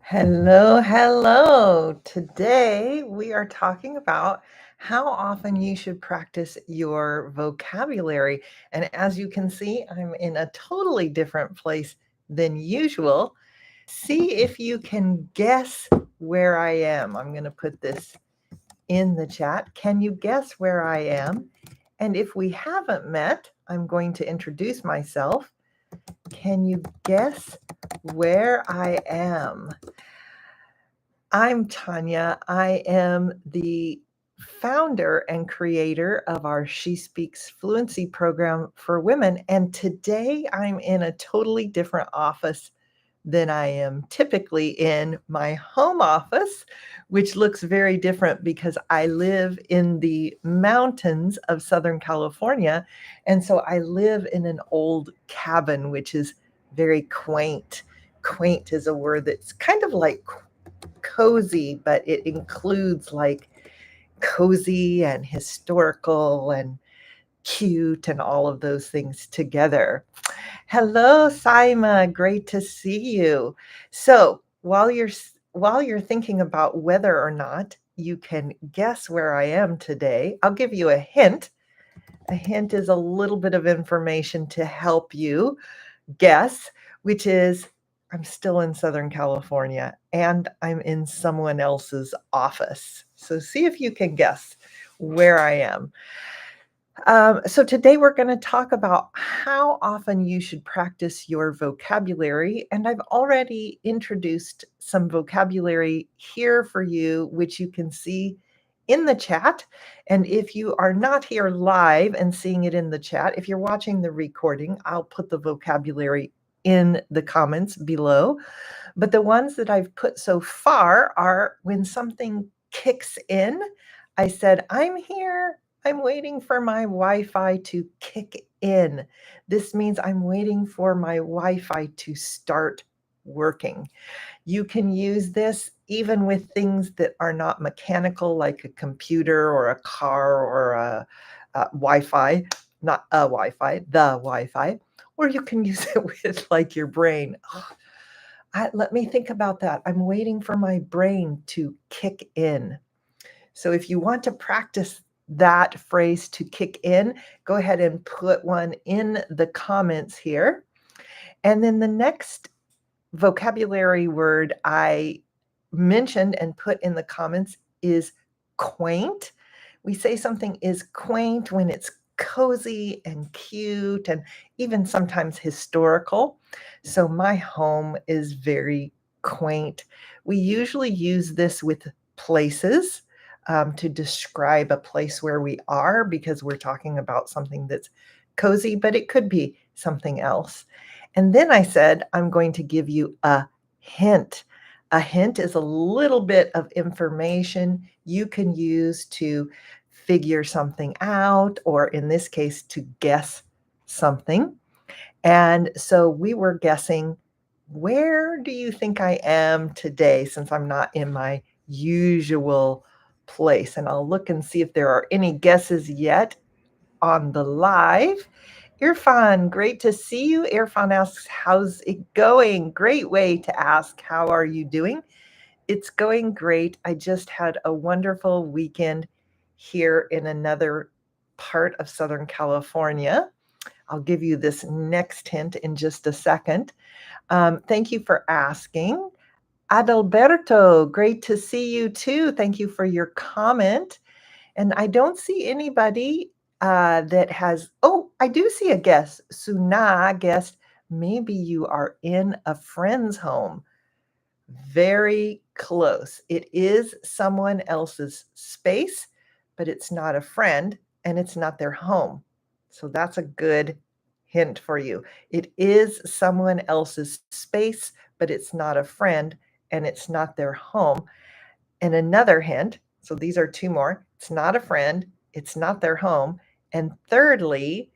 Hello, hello. Today we are talking about how often you should practice your vocabulary. And as you can see, I'm in a totally different place than usual. See if you can guess where I am. I'm going to put this in the chat. Can you guess where I am? And if we haven't met, I'm going to introduce myself. Can you guess where I am? I'm Tanya. I am the founder and creator of our She Speaks Fluency program for women. And today I'm in a totally different office than I am typically in my home office, which looks very different because I live in the mountains of Southern California. And so I live in an old cabin, which is very quaint. Quaint is a word that's kind of like cozy, but it includes like cozy and historical and cute and all of those things together. Hello, Saima. Great to see you. So while you're thinking about whether or not you can guess where I am today, I'll give you a hint. A hint is a little bit of information to help you guess, which is I'm still in Southern California and I'm in someone else's office. So see if you can guess where I am. So today we're going to talk about how often you should practice your vocabulary. And I've already introduced some vocabulary here for you, which you can see in the chat. And if you are not here live and seeing it in the chat, if you're watching the recording, I'll put the vocabulary in the comments below. But the ones that I've put so far are when something kicks in. I said, I'm here. I'm waiting for my Wi-Fi to kick in. This means I'm waiting for my Wi-Fi to start working. You can use this even with things that are not mechanical, like a computer or a car or a Wi-Fi, not a Wi-Fi, the Wi-Fi, or you can use it with like your brain. Let me think about that. I'm waiting for my brain to kick in. So if you want to practice that phrase to kick in, go ahead and put one in the comments here. And then the next vocabulary word I mentioned and put in the comments is quaint. We say something is quaint when it's cozy and cute and even sometimes historical. So my home is very quaint. We usually use this with places to describe a place where we are because we're talking about something that's cozy, but it could be something else. And then I said, I'm going to give you a hint. A hint is a little bit of information you can use to figure something out, or in this case, to guess something. And so we were guessing, where do you think I am today since I'm not in my usual place? And I'll look and see if there are any guesses yet on the live. Irfan, great to see you. Irfan asks, how's it going? Great way to ask, how are you doing? It's going great. I just had a wonderful weekend here in another part of Southern California. I'll give you this next hint in just a second. Thank you for asking. Adalberto, great to see you too. Thank you for your comment. And I don't see anybody that has, oh, I do see a guest. Suna guessed, maybe you are in a friend's home. Very close. It is someone else's space, but it's not a friend and it's not their home. So that's a good hint for you. It is someone else's space, but it's not a friend and it's not their home. And another hint, so these are two more. It's not a friend, it's not their home. And thirdly,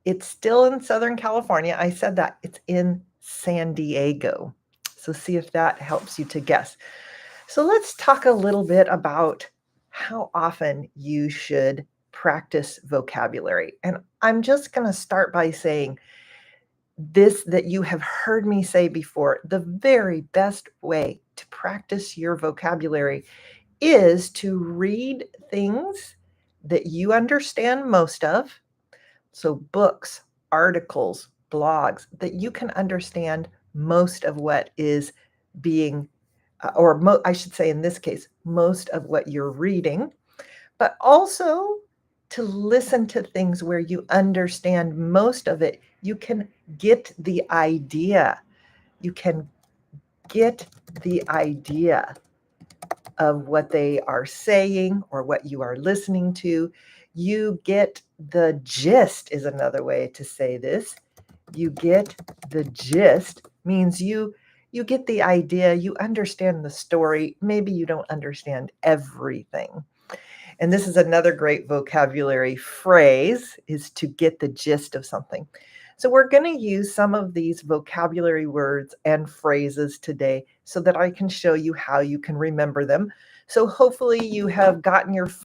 it's still in Southern California. I said that it's in San Diego. So see if that helps you to guess. So let's talk a little bit about how often you should practice vocabulary. And I'm just going to start by saying this that you have heard me say before, the very best way to practice your vocabulary is to read things that you understand most of. So, books, articles, blogs that you can understand most of what is being, I should say in this case, most of what you're reading, but also to listen to things where you understand most of it. You can get the idea. You can get the idea of what they are saying or what you are listening to. You get the gist, is another way to say this. You get the gist means you get the idea, you understand the story. Maybe you don't understand everything. And this is another great vocabulary phrase, is to get the gist of something. So we're going to use some of these vocabulary words and phrases today so that I can show you how you can remember them. So hopefully you have gotten your